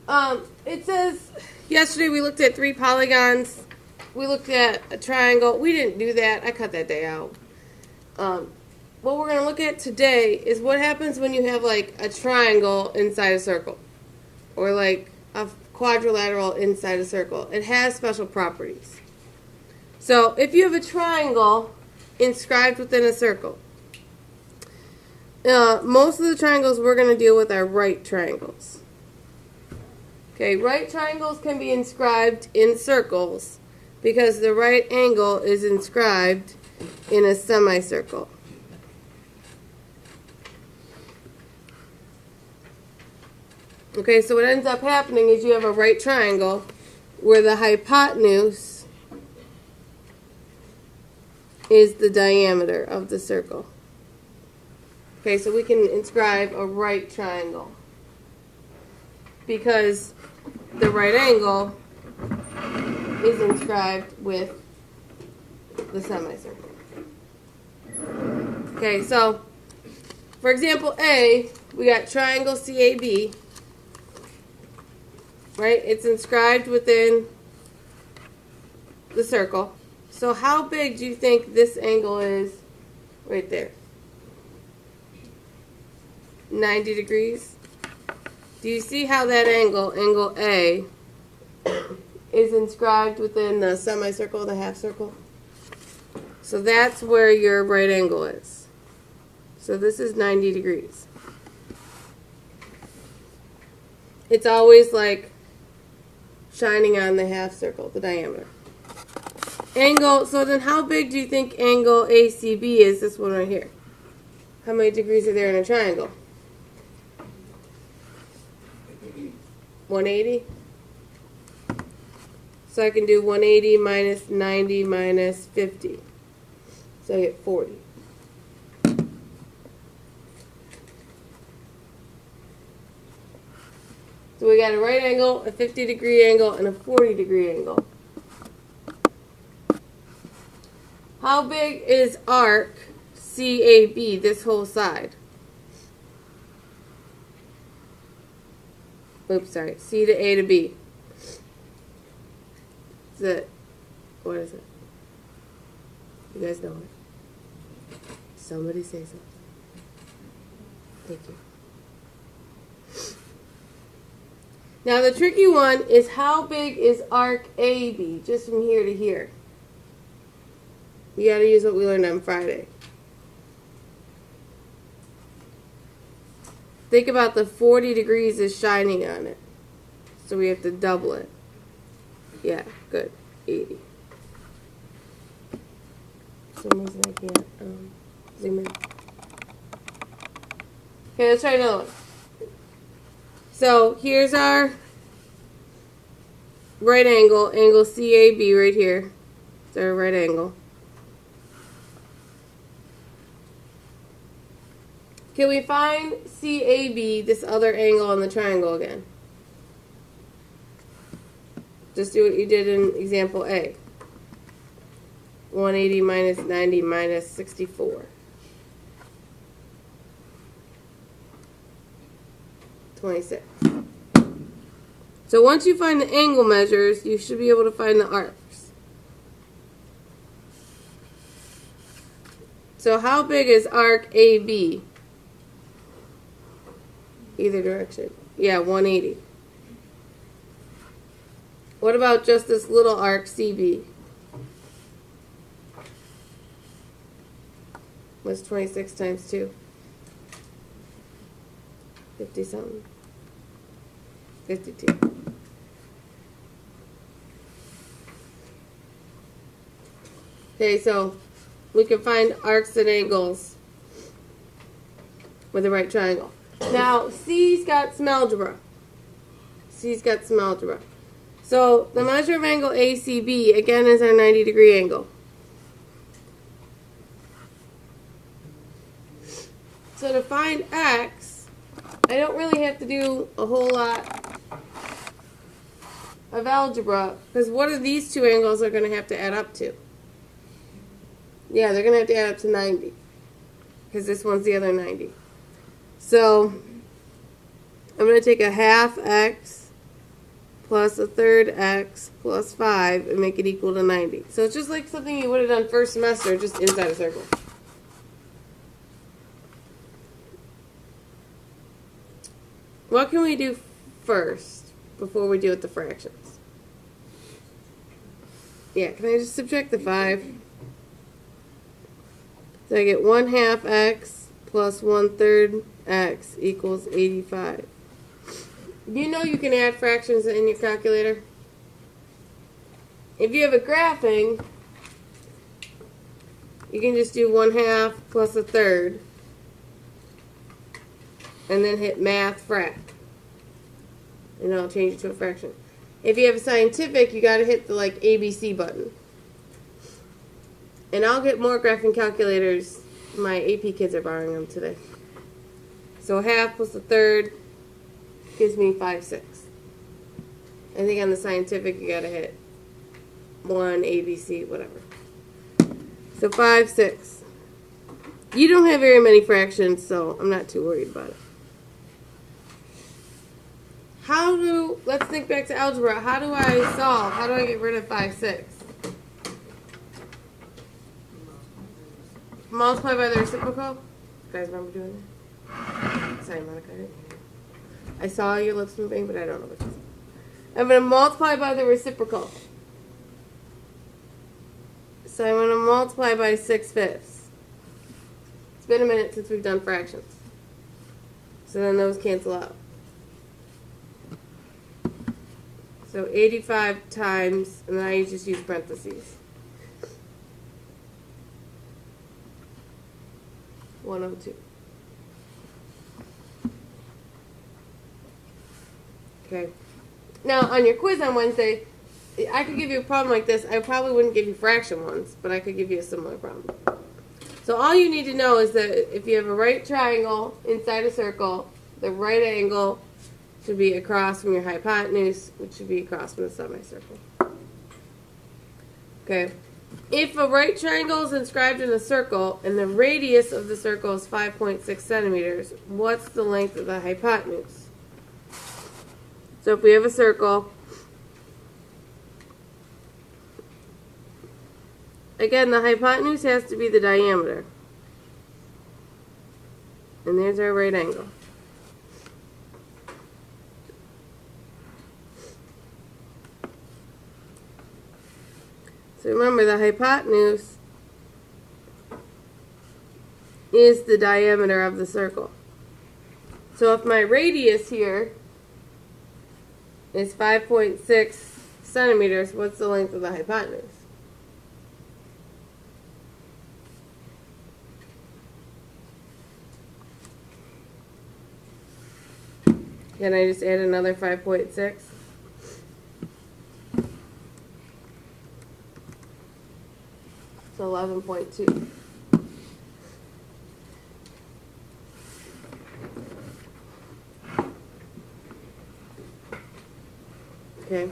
It says, yesterday we looked at 3 polygons. We looked at a triangle. We didn't do that. I cut that day out. What we're going to look at today is what happens when you have like a triangle inside a circle. Or like a quadrilateral inside a circle. It has special properties. So if you have a triangle inscribed within a circle, most of the triangles we're going to deal with are right triangles. Okay, right triangles can be inscribed in circles because the right angle is inscribed in a semicircle. Okay, so what ends up happening is you have a right triangle where the hypotenuse is the diameter of the circle. Okay, so we can inscribe a right triangle because the right angle is inscribed with the semicircle. Okay, so for example A, we got triangle CAB, right? It's inscribed within the circle. So how big do you think this angle is right there? 90 degrees. Do you see how that angle, angle A, is inscribed within the semicircle, the half circle? So that's where your right angle is. So this is 90 degrees. It's always like shining on the half circle, the diameter. Angle, so then how big do you think angle ACB is, this one right here? How many degrees are there in a triangle? 180? So I can do 180 minus 90 minus 50. So I get 40. So we got a right angle, a 50-degree angle, and a 40-degree angle. How big is arc CAB, this whole side? Oops, sorry. C to A to B. Is it? What is it? You guys know it. Somebody say something. Thank you. Now the tricky one is how big is arc AB, just from here to here? You got to use what we learned on Friday. Think about the 40 degrees is shining on it. So we have to double it. Yeah, good. 80. For some reason I can't zoom in. Okay, let's try another one. So here's our right angle, angle CAB right here. It's our right angle. Can we find CAB, this other angle on the triangle again? Just do what you did in example A. 180 minus 90 minus 64. 26. So once you find the angle measures, you should be able to find the arcs. So how big is arc AB? Either direction. Yeah, 180. What about just this little arc CB? What's 26 times 2? 50 something. 52. Okay, so we can find arcs and angles with the right triangle. Now, C's got some algebra. C's got some algebra. So the measure of angle ACB, again, is our 90-degree angle. So to find X, I don't really have to do a whole lot of algebra, because what are these two angles are going to have to add up to? Yeah, they're going to have to add up to 90, because this one's the other 90. So I'm going to take a half X plus a third x plus 5 and make it equal to 90. So it's just like something you would have done first semester, just inside a circle. What can we do first before we deal with the fractions? Yeah, can I just subtract the 5? So I get 1/2 x plus 1/3 x equals 85. You know you can add fractions in your calculator? If you have a graphing, you can just do 1/2 plus a third and then hit math frac. And it'll change it to a fraction. If you have a scientific, you got to hit the like ABC button. And I'll get more graphing calculators. My AP kids are borrowing them today. So 1/2 plus a third gives me 5/6. I think on the scientific you got to hit 1 ABC, whatever. So 5/6. You don't have very many fractions, so I'm not too worried about it. Let's think back to algebra. How do I solve? How do I get rid of 5/6? Multiply by the reciprocal? You guys remember doing that? Sorry, Monica. I saw your lips moving, but I don't know what you said. I'm going to multiply by the reciprocal. So I'm going to multiply by 6/5. It's been a minute since we've done fractions. So then those cancel out. So 85 times, and then I just use parentheses. 102. Okay. Now, on your quiz on Wednesday, I could give you a problem like this. I probably wouldn't give you fraction ones, but I could give you a similar problem. So all you need to know is that if you have a right triangle inside a circle, the right angle should be across from your hypotenuse, which should be across from the semicircle. Okay. If a right triangle is inscribed in a circle and the radius of the circle is 5.6 centimeters, what's the length of the hypotenuse? So if we have a circle, again, the hypotenuse has to be the diameter. And there's our right angle. So remember, the hypotenuse is the diameter of the circle. So if my radius here is 5.6 centimeters, what's the length of the hypotenuse? Can I just add another 5.6? So 11.2. Okay.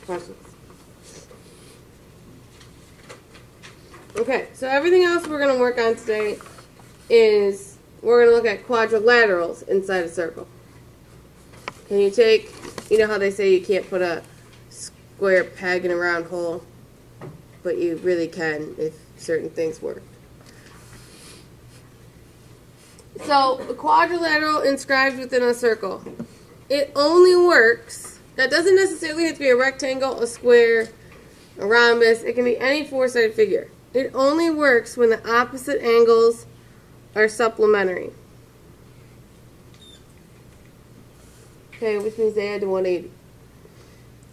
Questions? Okay, so everything else we're going to work on today is we're going to look at quadrilaterals inside a circle. Can you take, you know how they say you can't put a square peg in a round hole, but you really can if certain things work. So, a quadrilateral inscribed within a circle. It only works, that doesn't necessarily have to be a rectangle, a square, a rhombus, it can be any four-sided figure. It only works when the opposite angles are supplementary. Okay, which means they add to 180.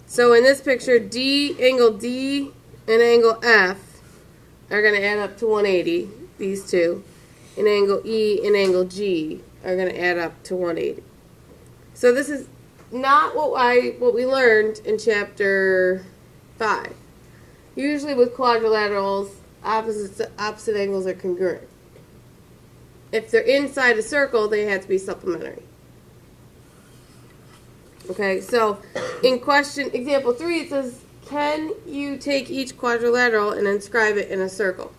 So in this picture, angle D and angle F are going to add up to 180, these two. And angle E and angle G are going to add up to 180. So this is not what we learned in chapter 5. Usually with quadrilaterals, opposite angles are congruent. If they're inside a circle, they have to be supplementary. Okay, so in question, example 3, it says, can you take each quadrilateral and inscribe it in a circle?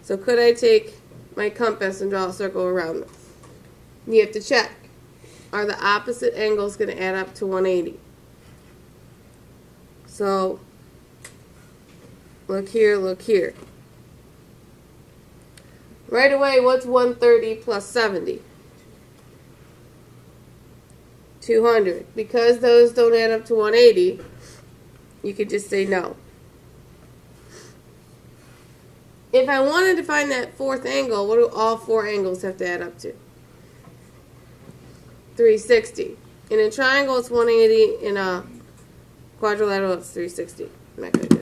So could I take my compass and draw a circle around this? You have to check. Are the opposite angles going to add up to 180? So, look here, look here. Right away, what's 130 plus 70? 200. Because those don't add up to 180, you could just say no. If I wanted to find that fourth angle, what do all four angles have to add up to? 360. In a triangle, it's 180. In a quadrilateral, it's 360. I'm not going to do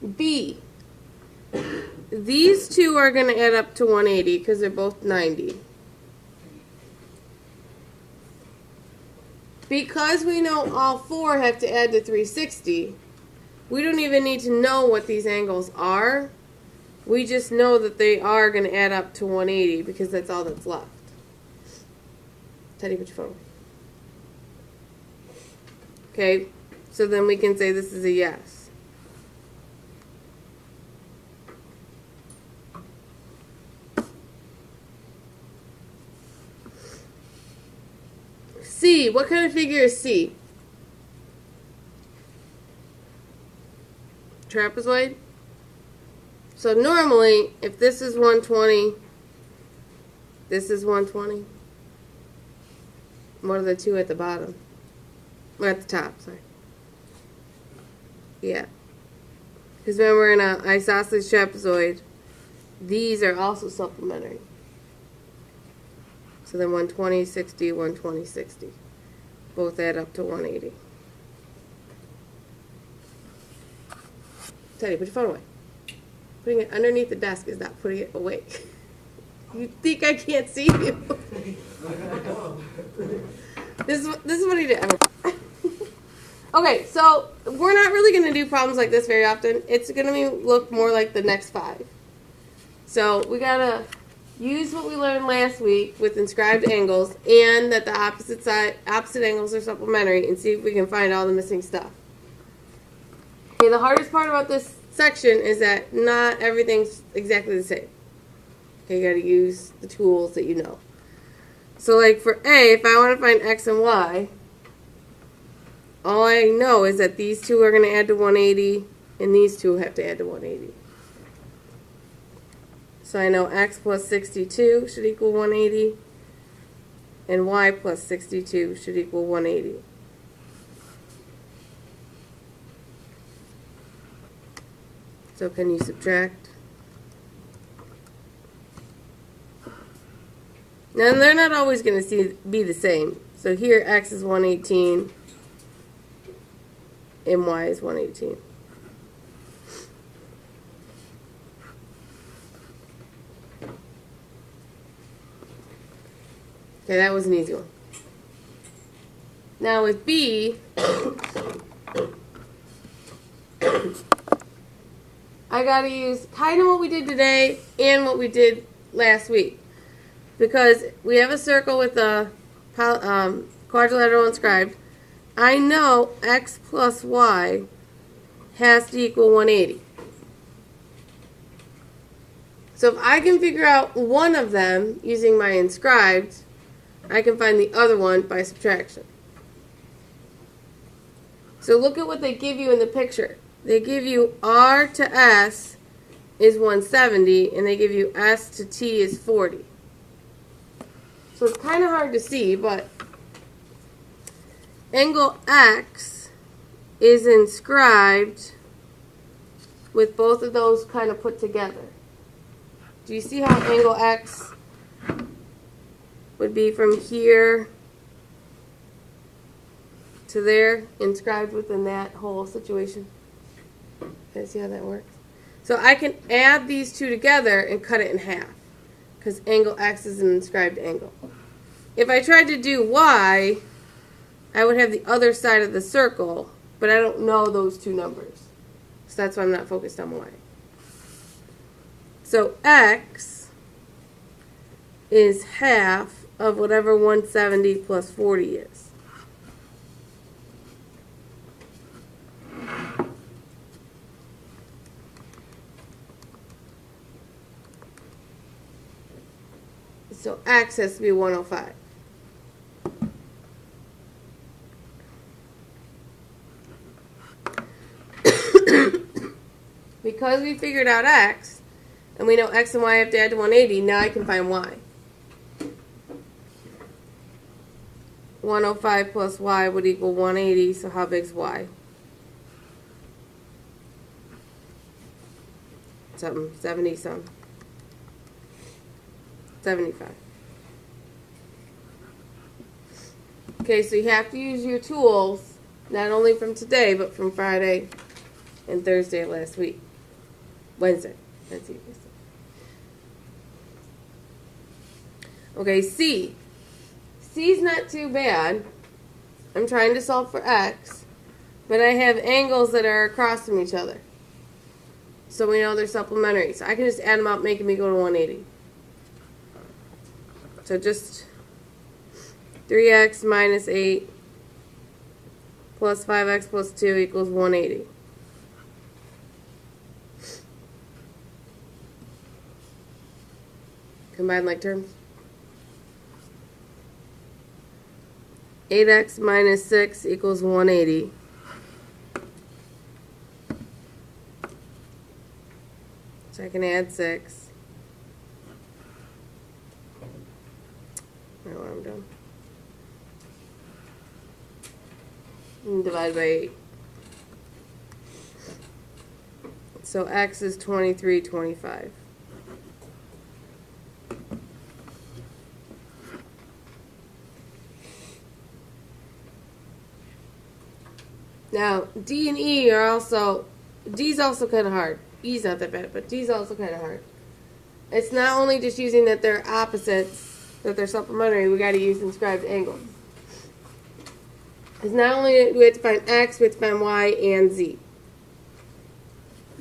it. B. These two are going to add up to 180 because they're both 90. Because we know all four have to add to 360, we don't even need to know what these angles are. We just know that they are going to add up to 180 because that's all that's left. Teddy, put your phone away. Okay, so then we can say this is a yes. C, what kind of figure is C? Trapezoid? So normally, if this is 120, this is 120. What are the two at the bottom? Or at the top, sorry. Yeah. Because remember in an isosceles trapezoid, these are also supplementary. So then 120, 60, 120, 60. Both add up to 180. Teddy, put your phone away. Putting it underneath the desk is not putting it away. You think I can't see you? This is what he did. Okay, so we're not really going to do problems like this very often. It's going to look more like the next 5. So we got to use what we learned last week with inscribed angles and that the opposite angles are supplementary and see if we can find all the missing stuff. Okay, the hardest part about this section is that not everything's exactly the same. Okay, you got to use the tools that you know. So like for A, if I want to find X and Y, all I know is that these two are going to add to 180 and these two have to add to 180. So I know X plus 62 should equal 180 and Y plus 62 should equal 180. So can you subtract? Now they're not always going to be the same. So here X is 118 and Y is 118. Okay, that was an easy one. Now with B, I got to use kind of what we did today and what we did last week. Because we have a circle with a quadrilateral inscribed. I know X plus Y has to equal 180. So if I can figure out one of them using my inscribed, I can find the other one by subtraction. So look at what they give you in the picture. They give you R to S is 170, and they give you S to T is 40. So it's kind of hard to see, but angle X is inscribed with both of those kind of put together. Do you see how angle X would be from here to there, inscribed within that whole situation? Can you see how that works? So I can add these two together and cut it in half, because angle X is an inscribed angle. If I tried to do Y, I would have the other side of the circle, but I don't know those two numbers. So that's why I'm not focused on Y. So X is half of whatever 170 plus 40 is. So X has to be 105. because we figured out x, and we know x and y have to add to 180, now I can find y. 105 plus y would equal 180, so how big's y? Something, 70 some. 75. Okay, so you have to use your tools, not only from today, but from Friday and Thursday of last week. Wednesday. That's it. Okay, C. C's not too bad. I'm trying to solve for x, but I have angles that are across from each other. So we know they're supplementary. So I can just add them up, making me go to 180. So just 3x minus 8 plus 5x plus 2 equals 180. Combine like terms. 8x minus 6 equals 180. So I can add 6. I don't know what I'm doing. And divide by 8. So x is 23.25. Now, D and E are also, D's also kind of hard. E's not that bad, but D's also kind of hard. It's not only just using that they're opposites, that they're supplementary, we got to use inscribed angles. Because not only do we have to find x, we have to find y and z.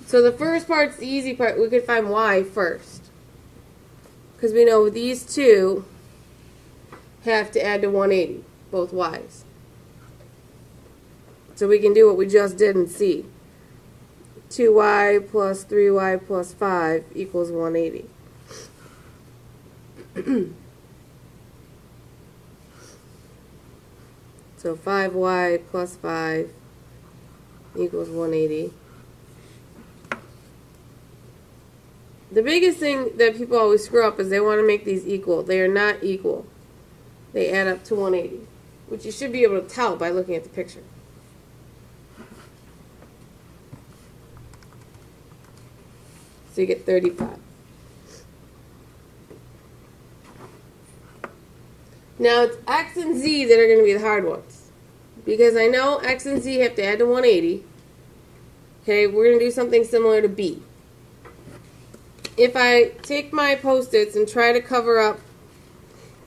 So the first part's the easy part. We could find y first. Because we know these two have to add to 180, both y's. So we can do what we just did in C. 2y plus 3y plus 5 equals 180. So 5y plus 5 equals 180. The biggest thing that people always screw up is they want to make these equal. They are not equal. They add up to 180, which you should be able to tell by looking at the picture. So you get 35. Now it's x and z that are going to be the hard ones. Because I know x and z have to add to 180. Okay, we're going to do something similar to b. If I take my post-its and try to cover up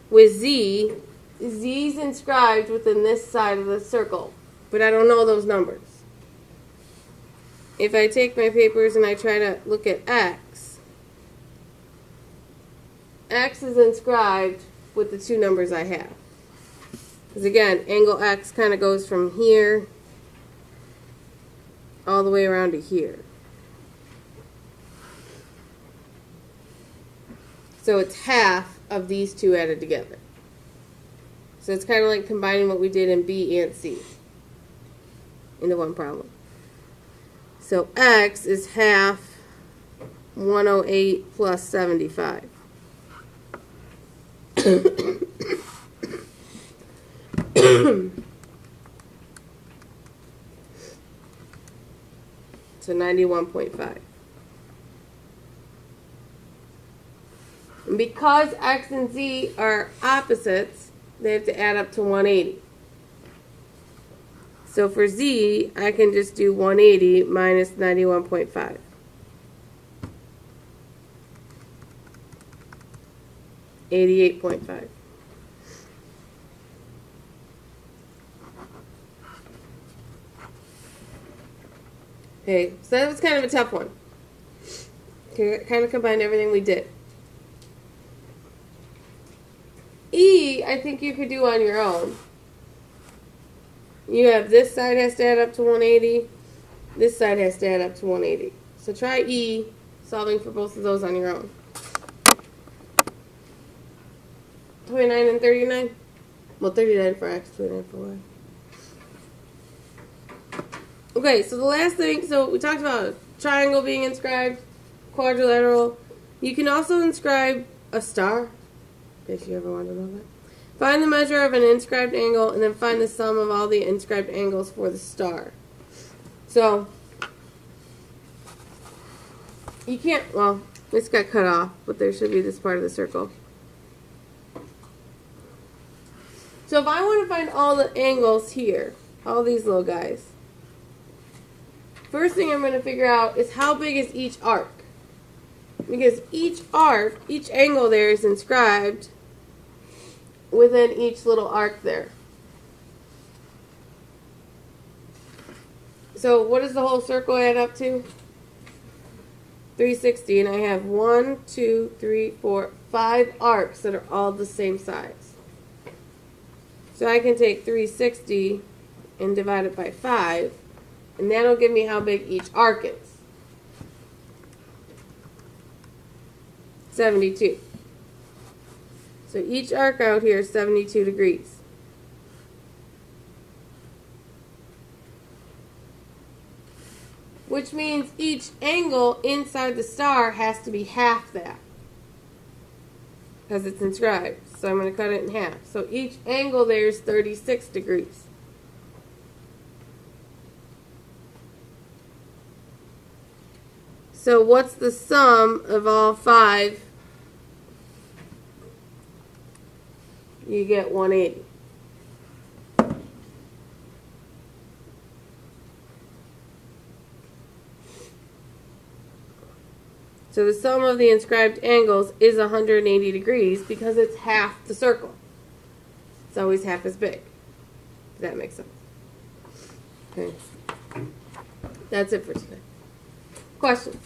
with z, z's inscribed within this side of the circle. But I don't know those numbers. If I take my papers and I try to look at x, x is inscribed with the two numbers I have. Because again, angle x kind of goes from here all the way around to here. So it's half of these two added together. So it's kind of like combining what we did in B and C into one problem. So x is half 108 plus 75. So 91.5. And because x and z are opposites, they have to add up to 180. So for z, I can just do 180 minus 91.5. $88.5. Okay, so that was kind of a tough one. Okay, kind of combined everything we did. E, I think you could do on your own. You have this side has to add up to 180. This side has to add up to 180. So try E, solving for both of those on your own. 29 and 39? Well, 39 for x, 29 for y. Okay, so the last thing, so we talked about triangle being inscribed, quadrilateral. You can also inscribe a star, if you ever want to know that. Find the measure of an inscribed angle, and then find the sum of all the inscribed angles for the star. So, you can't, well, this got cut off, but there should be this part of the circle. So if I want to find all the angles here, all these little guys, first thing I'm going to figure out is how big is each arc. Because each arc, each angle there is inscribed within each little arc there. So what does the whole circle add up to? 360, and I have 1, 2, 3, 4, 5 arcs that are all the same size. So I can take 360 and divide it by 5, and that'll give me how big each arc is. 72. So each arc out here is 72 degrees. Which means each angle inside the star has to be half that, because it's inscribed. So I'm going to cut it in half. So each angle there is 36 degrees. So what's the sum of all 5? You get 180. So the sum of the inscribed angles is 180 degrees because it's half the circle. It's always half as big. Does that make sense? Okay. That's it for today. Questions?